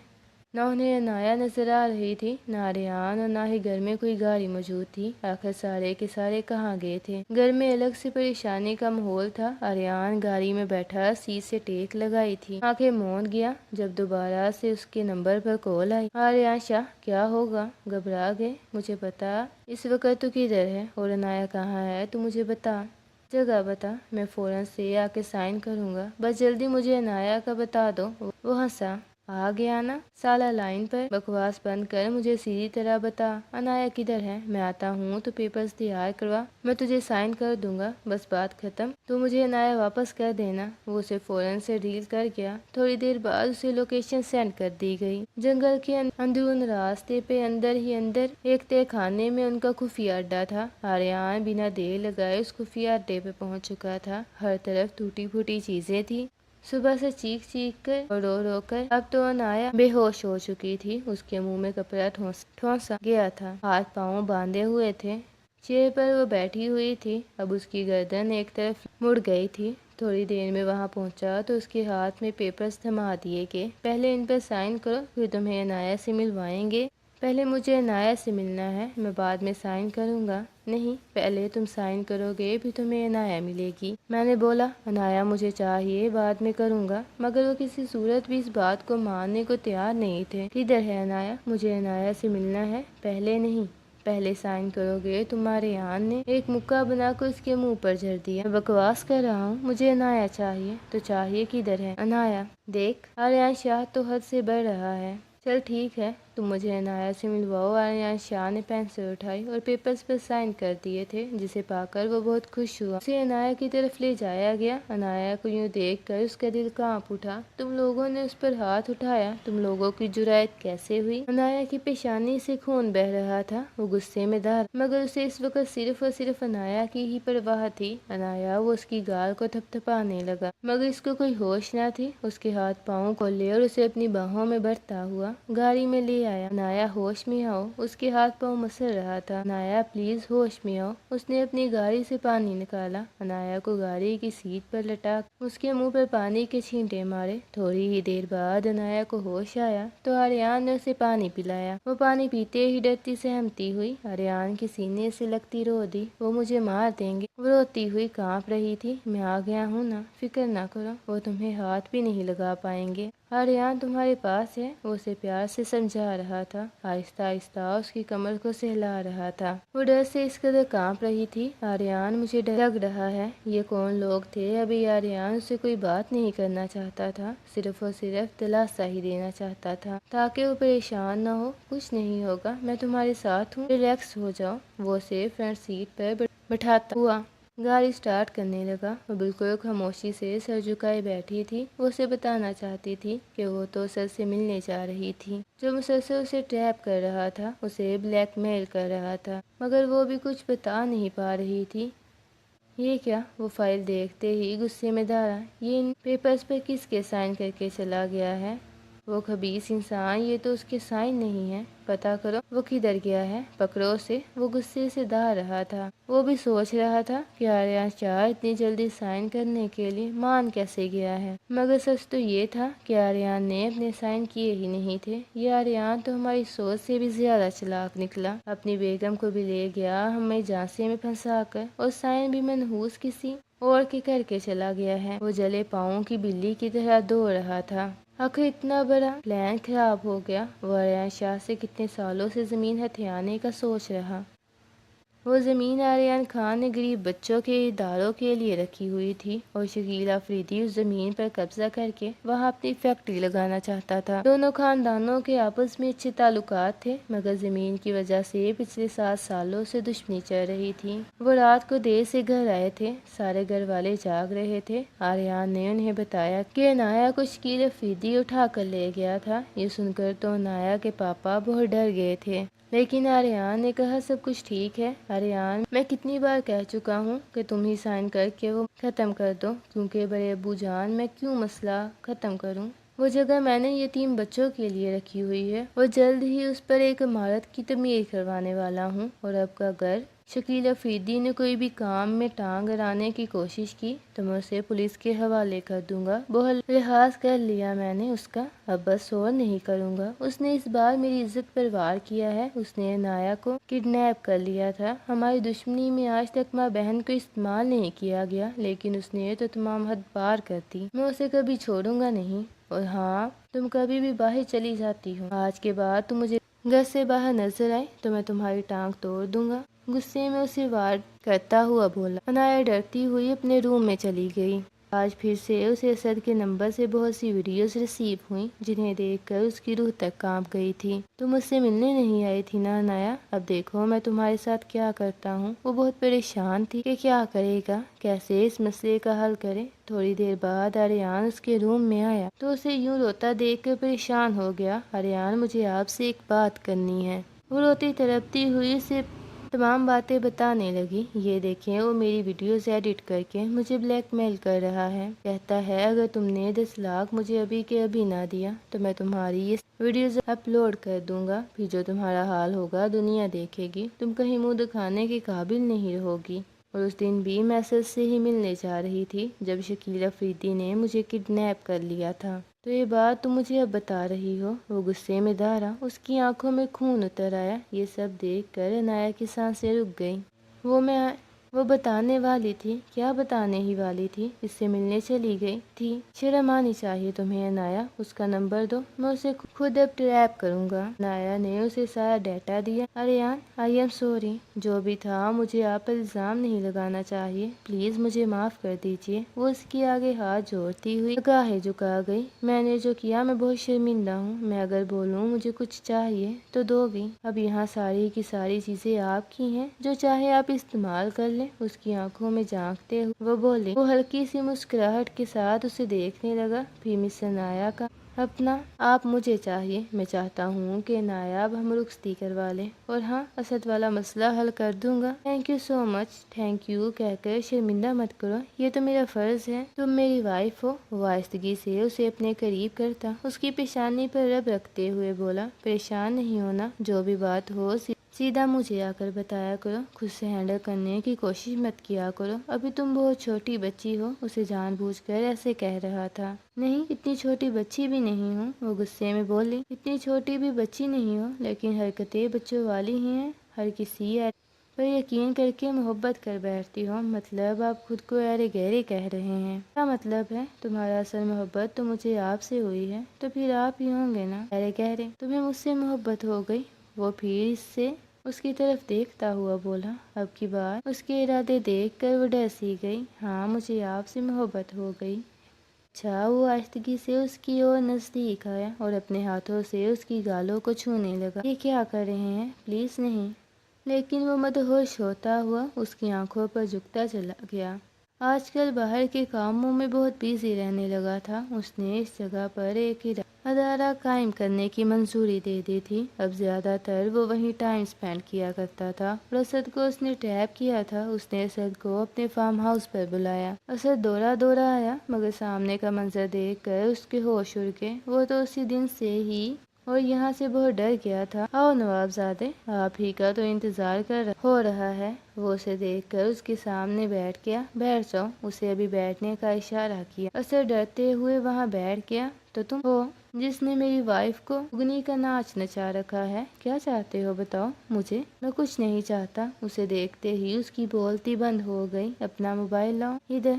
S1: نہ انہیں عنایہ نظر آ رہی تھی، نہ آریان، اور نہ ہی گھر میں کوئی گاڑی موجود تھی۔ آخر سارے کے سارے کہاں گئے تھے؟ گھر میں الگ سے پریشانی کا ماحول تھا۔ آریان گاڑی میں بیٹھا سیٹ سے ٹیک لگائی تھی، آنکھیں موند گیا جب دوبارہ سے اس کے نمبر پر کال آئی۔ آریان شاہ، کیا ہوگا؟ گھبرا گئے؟ مجھے بتا اس وقت تو کدھر ہے اور عنایہ کہاں ہے؟ تو مجھے بتا، جگہ بتا، میں فوراً سے آ کے سائن کروں گا، بس جلدی مجھے عنایہ کا بتا دو۔ وہ ہنسا۔ آ گیا نا سالہ لائن پر، بکواس بند کر، مجھے سیدھی طرح بتا عنایہ کدھر ہے؟ میں آتا ہوں تو پیپرز تیار کروا، میں تجھے سائن کر دوں گا، بس بات ختم۔ تو مجھے عنایہ واپس کر دینا۔ وہ اسے فوراً سے ڈیل کر گیا۔ تھوڑی دیر بعد اسے لوکیشن سینڈ کر دی گئی۔ جنگل کے اندرون راستے پہ اندر ہی اندر ایک تہہ خانے میں ان کا خفیہ اڈا تھا۔ آریان بنا دیر لگائے اس خفیہ اڈے پہ پہنچ چکا تھا۔ ہر طرف ٹوٹی پھوٹی چیزیں تھی۔ صبح سے چیخ چیخ کر اور رو رو کر اب تو عنایہ بے ہوش ہو چکی تھی۔ اس کے منہ میں کپڑا ٹھونسا گیا تھا، ہاتھ پاؤں باندھے ہوئے تھے، چیئر پر وہ بیٹھی ہوئی تھی۔ اب اس کی گردن ایک طرف مڑ گئی تھی۔ تھوڑی دیر میں وہاں پہنچا تو اس کے ہاتھ میں پیپرز تھما دیے کہ پہلے ان پر سائن کرو، پھر تمہیں عنایہ سے ملوائیں گے۔ پہلے مجھے عنایہ سے ملنا ہے، میں بعد میں سائن کروں گا۔ نہیں، پہلے تم سائن کرو گے پھر تمہیں عنایہ ملے گی۔ میں نے بولا عنایہ مجھے چاہیے، بعد میں کروں گا، مگر وہ کسی صورت بھی اس بات کو ماننے کو تیار نہیں تھے۔ کدھر ہے عنایہ؟ مجھے عنایہ سے ملنا ہے، پہلے نہیں، پہلے سائن کرو گے۔ تمہارے آن نے ایک مکہ بنا کر اس کے منہ پر جھڑ دیا۔ میں بکواس کر رہا ہوں، مجھے عنایہ چاہیے۔ تو چاہیے کدھر ہے عنایہ؟ دیکھ، آریان شاہ تو حد سے بڑھ رہا ہے۔ چل ٹھیک ہے، تم مجھے عنایہ سے ملواؤ۔ آریان شاہ نے پینسل اٹھائی اور پیپرز پر سائن کر دیے تھے، جسے پا کر وہ بہت خوش ہوا۔ اسے عنایہ کی طرف لے جایا گیا۔ عنایہ کو یوں دیکھ کر اس کا دل کانپ اٹھا۔ تم لوگوں نے اس پر ہاتھ اٹھایا، تم لوگوں کی جرأت کیسے ہوئی؟ عنایہ کی پیشانی سے خون بہہ رہا تھا۔ وہ غصے میں دھار مگر اسے اس وقت صرف اور صرف عنایہ کی ہی پرواہ تھی۔ عنایہ، وہ اس کی گال کو تھپ تھپانے لگا مگر اس کو کوئی ہوش نہ تھی۔ اس کے ہاتھ پاؤں کھولے اور اسے اپنی باہوں میں بھرتا ہوا گاڑی میں لے آیا۔ عنایہ ہوش میں آؤ، اس کے ہاتھ پاؤں مسل رہا تھا۔ عنایہ پلیز ہوش میں آؤ۔ اس نے اپنی گاڑی سے پانی نکالا، عنایہ کو گاڑی کی سیٹ پر لٹا کر اس کے منہ پر پانی کے چھینٹے مارے۔ تھوڑی ہی دیر بعد عنایہ کو ہوش آیا تو آریان نے اسے پانی پلایا۔ وہ پانی پیتے ہی ڈرتی سہمتی ہوئی آریان کے سینے سے لگتی رو دی۔ وہ مجھے مار دیں گے، وہ روتی ہوئی کانپ رہی تھی۔ میں آ گیا ہوں نا، فکر نہ کرو، وہ تمہیں ہاتھ بھی نہیں لگا پائیں گے۔ آریان تمہارے پاس ہے، وہ اسے پیار سے سمجھا رہا تھا، آہستہ آہستہ اس کی کمر کو سہلا رہا تھا۔ وہ ڈر سے اس قدر کانپ رہی تھی۔ آریان مجھے ڈر لگ رہا ہے۔ یہ کون لوگ تھے؟ ابھی آریان اسے کوئی بات نہیں کرنا چاہتا تھا، صرف اور صرف دلاسا ہی دینا چاہتا تھا تاکہ وہ پریشان نہ ہو۔ کچھ نہیں ہوگا، میں تمہارے ساتھ ہوں، ریلیکس ہو جاؤ۔ وہ اسے فرنٹ سیٹ پر بٹھاتا ہوا گاڑی سٹارٹ کرنے لگا۔ وہ بالکل خاموشی سے سر جھکائے بیٹھی تھی۔ وہ اسے بتانا چاہتی تھی کہ وہ تو سر سے ملنے جا رہی تھی، جو مسلسل اسے ٹریپ کر رہا تھا، اسے بلیک میل کر رہا تھا، مگر وہ بھی کچھ بتا نہیں پا رہی تھی۔ یہ کیا؟ وہ فائل دیکھتے ہی غصے میں دھارا، یہ ان پیپرز پر کس کے سائن کر کے چلا گیا ہے؟ وہ خبیث انسان، یہ تو اس کے سائن نہیں ہے، پتہ کرو وہ کدھر گیا ہے، پکڑو اسے۔ وہ غصے سے دہا رہا تھا۔ وہ بھی سوچ رہا تھا کہ آریان شاہ اتنی جلدی سائن کرنے کے لیے مان کیسے گیا ہے، مگر سچ تو یہ تھا کہ آریان نے اپنے سائن کیے ہی نہیں تھے۔ یہ آریان تو ہماری سوچ سے بھی زیادہ چلاک نکلا، اپنی بیگم کو بھی لے گیا ہمیں جھانسے میں پھنسا کر، اور سائن بھی منحوس کسی اور کے کر کے چلا گیا ہے۔ وہ جلے پاؤں کی بلی کی طرح دوڑ رہا تھا۔ آخر اتنا بڑا پلان خراب ہو گیا۔ وہ آریان شاہ سے کتنے سالوں سے زمین ہتھیانے کا سوچ رہا۔ وہ زمین آریان خان نے غریب بچوں کے اداروں کے لیے رکھی ہوئی تھی، اور شکیل افریدی اس زمین پر قبضہ کر کے وہاں اپنی فیکٹری لگانا چاہتا تھا۔ دونوں خاندانوں کے آپس میں اچھے تعلقات تھے، مگر زمین کی وجہ سے پچھلے 7 سالوں سے دشمنی چل رہی تھی۔ وہ رات کو دیر سے گھر آئے تھے، سارے گھر والے جاگ رہے تھے۔ آریان نے انہیں بتایا کہ عنایا کو شکیل افریدی اٹھا کر لے گیا تھا۔ یہ سن کر تو عنایا کے پاپا بہت ڈر گئے تھے، لیکن آریان نے کہا سب کچھ ٹھیک ہے۔ آریان، میں کتنی بار کہہ چکا ہوں کہ تم ہی سائن کر کے وہ ختم کر دو، کیونکہ بڑے ابو جان میں کیوں مسئلہ ختم کروں؟ وہ جگہ میں نے یتیم بچوں کے لیے رکھی ہوئی ہے، اور جلد ہی اس پر ایک عمارت کی تعمیر کروانے والا ہوں، اور اب کا اگر شکیل افریدی نے کوئی بھی کام میں ٹانگ اڑانے کی کوشش کی تو میں اسے پولیس کے حوالے کر دوں گا۔ بہت لحاظ کر لیا میں نے اس کا، اب بس اور نہیں کروں گا۔ اس نے اس بار میری عزت پر وار کیا ہے۔ اس نے عنایا کو کڈنیپ کر لیا تھا۔ ہماری دشمنی میں آج تک ماں بہن کو استعمال نہیں کیا گیا، لیکن اس نے تو تمام حد پار کر دی۔ میں اسے کبھی چھوڑوں گا نہیں، اور ہاں، تم کبھی بھی باہر چلی جاتی ہو، آج کے بعد تم مجھے گھر سے باہر نظر آئے تو میں تمہاری ٹانگ توڑ دوں گا۔ غصے میں اسے وار کرتا ہوا بولا۔ عنایا ڈرتی ہوئی اپنے روم میں چلی گئی۔ آج پھر سے اسے اسد کے نمبر سے بہت سی ویڈیوز ریسیو ہوئیں، جنہیں دیکھ کر اس کی روح تک کانپ گئی تھی۔ تم مجھ سے ملنے نہیں آئی تھی نا عنایا، اب دیکھو میں تمہارے ساتھ کیا کرتا ہوں۔ وہ بہت پریشان تھی کہ کیا کرے گا، کیسے اس مسئلے کا حل کرے۔ تھوڑی دیر بعد آریان اس کے روم میں آیا تو اسے یوں روتا دیکھ کر پریشان ہو گیا۔ آریان، مجھے آپ سے ایک بات کرنی ہے۔ وہ روتی تڑپتی ہوئی اسے تمام باتیں بتانے لگی۔ یہ دیکھیں، وہ میری ویڈیوز ایڈٹ کر کے مجھے بلیک میل کر رہا ہے، کہتا ہے اگر تم نے 10 لاکھ مجھے ابھی کے ابھی نہ دیا تو میں تمہاری یہ ویڈیوز اپلوڈ کر دوں گا، پھر جو تمہارا حال ہوگا دنیا دیکھے گی، تم کہیں منہ دکھانے کے قابل نہیں رہو گی۔ اور اس دن بھی میں اسد سے ہی ملنے جا رہی تھی جب شکیل افریدی نے مجھے کڈنیپ کر لیا تھا، تو یہ بات تم مجھے اب بتا رہی ہو۔ وہ غصے میں دھارا، اس کی آنکھوں میں خون اتر آیا۔ یہ سب دیکھ کر عنایا کی سانسیں رک گئیں۔ وہ بتانے والی تھی، کیا بتانے ہی والی تھی، اس سے ملنے چلی گئی تھی۔ شرم آنی چاہیے تمہیں عنایا، اس کا نمبر دو، میں اسے خود اب ٹریپ کروں گا۔ عنایا نے اسے سارا ڈیٹا دیا۔ آریان، آئی ایم سوری، جو بھی تھا مجھے آپ پر الزام نہیں لگانا چاہیے، پلیز مجھے معاف کر دیجیے۔ وہ اس کے آگے ہاتھ جوڑتی ہوئی نگاہیں جھکا گئی۔ میں نے جو کیا میں بہت شرمندہ ہوں، میں اگر بولوں مجھے کچھ چاہیے تو دو گی، اب یہاں ساری کی ساری چیزیں آپ کی ہیں، جو چاہے آپ استعمال کر لیں۔ اس کی آنکھوں میں جھانکتے ہوئے وہ بولی۔ وہ ہلکی سی مسکراہٹ کے ساتھ اسے دیکھنے لگا۔ پھر مس عنایا کا اپنا آپ مجھے چاہیے، میں چاہتا ہوں کہ عنایا اب ہم رخصتی کروا لیں، اور ہاں، اسد والا مسئلہ حل کر دوں گا۔ Thank you so much, thank you کہہ کر شرمندہ مت کرو، یہ تو میرا فرض ہے، تم میری وائف ہو۔ وہ آہستگی سے اسے اپنے قریب کرتا اس کی پیشانی پر رب رکھتے ہوئے بولا، پریشان نہیں ہونا، جو بھی بات ہو سیدھا مجھے آ کر بتایا کرو، خود سے ہینڈل کرنے کی کوشش مت کیا کرو، ابھی تم بہت چھوٹی بچی ہو۔ اسے جان بوجھ کر ایسے کہہ رہا تھا۔ نہیں، اتنی چھوٹی بچی بھی نہیں ہوں، وہ غصے میں بولی۔ اتنی چھوٹی بھی بچی نہیں ہو، لیکن حرکتیں بچوں والی ہی ہیں، ہر کسی پر یقین کر کے محبت کر بیٹھتی ہو، مطلب آپ خود کو ایرے گہرے کہہ رہے ہیں۔ کیا مطلب ہے؟ تمہارا اصل محبت تو مجھے آپ سے ہوئی ہے، تو پھر آپ ہی ہوں گے نا ایرے گہرے۔ تمہیں مجھ سے محبت ہو گئی؟ وہ پھر اس کی طرف دیکھتا ہوا بولا۔ اب کی بار اس کے ارادے دیکھ کر وہ ڈر سی گئی۔ ہاں، مجھے آپ سے محبت ہو گئی۔ اچھا، وہ آہستگی سے اس کی اور نزدیک آیا اور اپنے ہاتھوں سے اس کی گالوں کو چھونے لگا۔ یہ کیا کر رہے ہیں؟ پلیز نہیں۔ لیکن وہ مدہوش ہوتا ہوا اس کی آنکھوں پر جھکتا چلا گیا۔ آج کل باہر کے کاموں میں بہت بیزی رہنے لگا تھا۔ اس نے اس جگہ پر ایک ادارہ قائم کرنے کی منظوری دے دی تھی۔ اب زیادہ تر وہ وہیں ٹائم سپینڈ کیا کرتا تھا اور اسد کو اس نے ٹریپ کیا تھا۔ اس نے اسد کو اپنے فارم ہاؤس پر بلایا۔ اسد دورہ دورہ آیا، مگر سامنے کا منظر دیکھ کر اس کے ہوش اڑ گئے۔ وہ تو اسی دن سے ہی اور یہاں سے بہت ڈر گیا تھا۔ آؤ نواب زادے، آپ ہی کا تو انتظار ہو رہا ہے۔ وہ اسے دیکھ کر اس کے سامنے بیٹھ گیا۔ بیٹھ جاؤ، اسے ابھی بیٹھنے کا اشارہ کیا۔ اسد ڈرتے ہوئے وہاں بیٹھ گیا۔ تو تم ہو جس نے میری وائف کو اگنی کا ناچ نچا رکھا ہے، کیا چاہتے ہو بتاؤ مجھے؟ میں کچھ نہیں چاہتا۔ اسے دیکھتے ہی اس کی بولتی بند ہو گئی۔ اپنا موبائل لاؤ ادھر،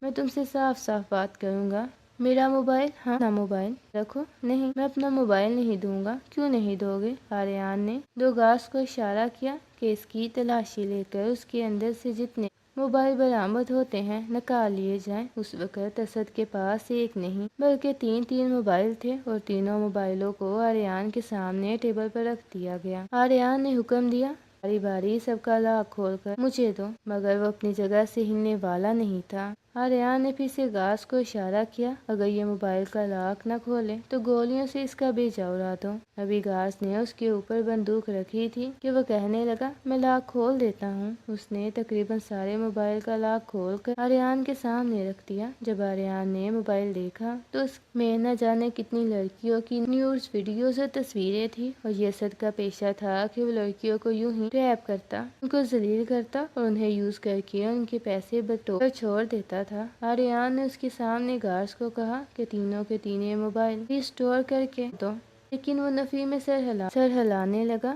S1: میں تم سے صاف صاف بات کروں گا۔ میرا موبائل؟ ہاں اپنا موبائل رکھو۔ نہیں، میں اپنا موبائل نہیں دوں گا۔ کیوں نہیں دو گے؟ آریان نے دو گاز کو اشارہ کیا کہ اس کی تلاشی لے کر اس کے اندر سے جتنے موبائل برآمد ہوتے ہیں نکال لیے جائیں۔ اس وقت اسد کے پاس ایک نہیں بلکہ تین موبائل تھے اور تینوں موبائلوں کو آریان کے سامنے ٹیبل پر رکھ دیا گیا۔ آریان نے حکم دیا، باری باری سب کا لاک کھول کر مجھے دو، مگر وہ اپنی جگہ سے ہلنے والا نہیں تھا۔ آریان نے پھر سے گاز کو اشارہ کیا، اگر یہ موبائل کا لاک نہ کھولے تو گولیوں سے اس کا بیجا اڑا دو۔ ابھی گاز نے اس کے اوپر بندوق رکھی تھی کہ وہ کہنے لگا، میں لاک کھول دیتا ہوں۔ اس نے تقریباً سارے موبائل کا لاک کھول کر آریان کے سامنے رکھ دیا۔ جب آریان نے موبائل دیکھا تو اس میں نہ جانے کتنی لڑکیوں کی نیوز ویڈیوز اور تصویریں تھیں، اور یہ اسد کا پیشہ تھا کہ وہ لڑکیوں کو یوں ہی ٹریپ کرتا، ان کو ذلیل کرتا اور انہیں یوز کر کے ان کے پیسے بٹور چھوڑ دیتا تھا۔ آریان نے اس کے سامنے گارڈز کو کہا کہ تینوں کے تینوں موبائل ریسٹور کر کے دو، لیکن وہ نفی میں سر ہلانے لگا۔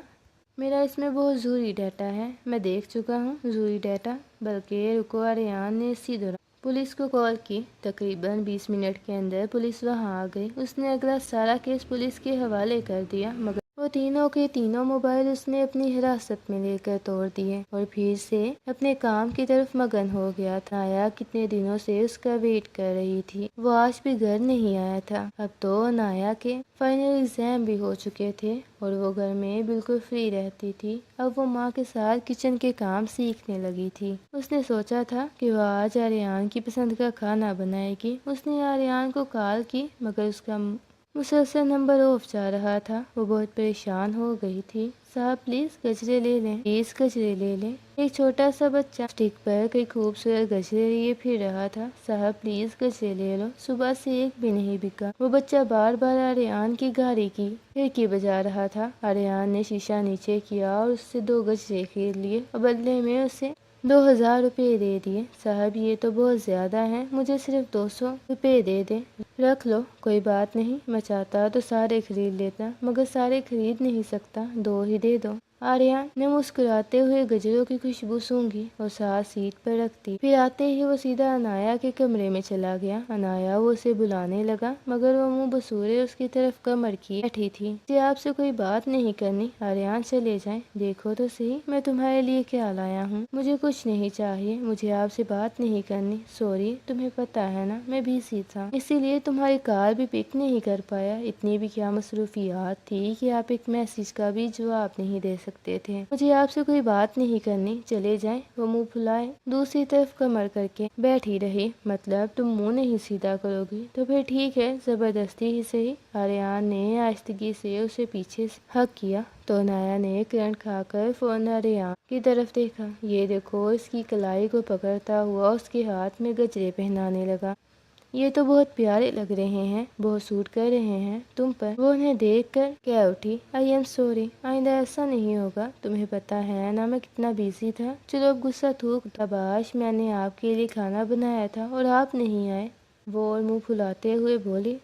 S1: میرا اس میں بہت ضروری ڈیٹا ہے، میں دیکھ چکا ہوں۔ ضروری ڈیٹا؟ بلکہ رکو، آریان نے اسی دوران پولیس کو کال کی۔ تقریباً 20 منٹ کے اندر پولیس وہاں آ گئی۔ اس نے اگلا سارا کیس پولیس کے حوالے کر دیا، مگر وہ تینوں کے تینوں موبائل اس نے اپنی حراست میں لے کر توڑ دیے اور پھر سے اپنے کام کی طرف مگن ہو گیا تھا۔ نایا کتنے دنوں سے اس کا ویٹ کر رہی تھی، وہ آج بھی گھر نہیں آیا تھا۔ اب تو نایا کے فائنل ایگزام بھی ہو چکے تھے اور وہ گھر میں بالکل فری رہتی تھی۔ اب وہ ماں کے ساتھ کچن کے کام سیکھنے لگی تھی۔ اس نے سوچا تھا کہ وہ آج آریان کی پسند کا کھانا بنائے گی۔ اس نے آریان کو کال کی، مگر اس کا مسلسل نمبر آف جا رہا تھا۔ وہ بہت پریشان ہو گئی تھی۔ صاحب پلیز گجرے لے لیں، پلیز گجرے لے لیں۔ ایک چھوٹا سا بچہ اسٹک پر کئی خوبصورت گجرے لیے پھر رہا تھا۔ صاحب پلیز گجرے لے لو، صبح سے ایک بھی نہیں بکا۔ وہ بچہ بار بار آریان کی گاڑی کی کھڑکی بجا رہا تھا۔ آریان نے شیشہ نیچے کیا اور اس سے 2 گجرے خرید لیے اور بدلے میں اسے 2000 روپے دے دیے۔ صاحب یہ تو بہت زیادہ ہیں، مجھے صرف 200 روپے دے دیں۔ رکھ لو، کوئی بات نہیں، میں چاہتا تو سارے خرید لیتا، مگر سارے خرید نہیں سکتا، 2 ہی دے دو۔ آریان نے مسکراتے ہوئے گجروں کی خوشبو سونگھی اور ساتھ سیٹ پر رکھ دی۔ پھر آتے ہی وہ سیدھا انایا کے کمرے میں چلا گیا۔ انایا وہ اسے بلانے لگا، مگر وہ منہ بسورے اس کی طرف کمر کیے بیٹھی تھی۔ مجھے آپ سے کوئی بات نہیں کرنی، آریان چلے جائیں۔ دیکھو تو صحیح میں تمہارے لیے کیا لایا ہوں۔ مجھے کچھ نہیں چاہیے، مجھے آپ سے بات نہیں کرنی۔ سوری، تمہیں پتا ہے نا میں بزی تھا، اسی لیے تمہاری کال بھی پک نہیں کر پایا۔ اتنی بھی کیا مصروفیات تھی کہ آپ ایک میسج کا بھی جواب نہیں دے سکتے تھے۔ مجھے آپ سے کوئی بات نہیں کرنی، چلے جائیں۔ وہ منہ پھلائے دوسری طرف کمر کر کے بیٹھی رہی۔ مطلب تم منہ نہیں سیدھا کرو گی تو پھر ٹھیک ہے، زبردستی ہی صحیح۔ آریان نے آہستگی سے اسے پیچھے ہگ کیا تو نایا نے کرنٹ کھا کر فوراً آریان کی طرف دیکھا۔ یہ دیکھو، اس کی کلائی کو پکڑتا ہوا اس کے ہاتھ میں گجرے پہنانے لگا۔ یہ تو بہت پیارے لگ رہے ہیں، بہت سوٹ کر رہے ہیں تم پر۔ وہ انہیں دیکھ کر کہہ اٹھی، آئی ایم سوری، آئندہ ایسا نہیں ہوگا۔ تمہیں پتا ہے نا میں کتنا بزی تھا۔ چلو اب غصہ تھوک دو، اب آج میں نے آپ کے لیے کھانا بنایا تھا اور آپ نہیں آئے۔ وہ اور منہ پھلاتے ہوئے بولی،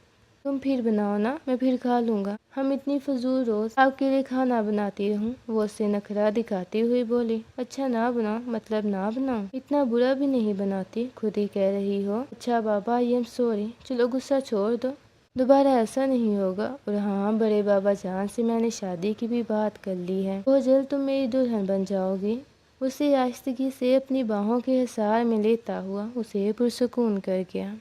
S1: تم پھر بناؤ نا، میں پھر کھا لوں گا۔ ہم اتنی فضول روز آپ کے لیے کھانا بناتی رہوں۔ وہ اس سے نخرہ دکھاتی ہوئی بولی، اچھا نہ بناؤ، مطلب نہ بناؤ؟ اتنا برا بھی نہیں بناتی، خود ہی کہہ رہی ہو۔ اچھا بابا، آئی ایم سوری، چلو غصہ چھوڑ دو، دوبارہ ایسا نہیں ہوگا۔ اور ہاں، بڑے بابا جان سے میں نے شادی کی بھی بات کر لی ہے، بہت جلد تم میری دلہن بن جاؤ گی۔ اسے آہستگی سے اپنی باہوں کے حصار میں لیتا ہوا اسے پرسکون کر گیا۔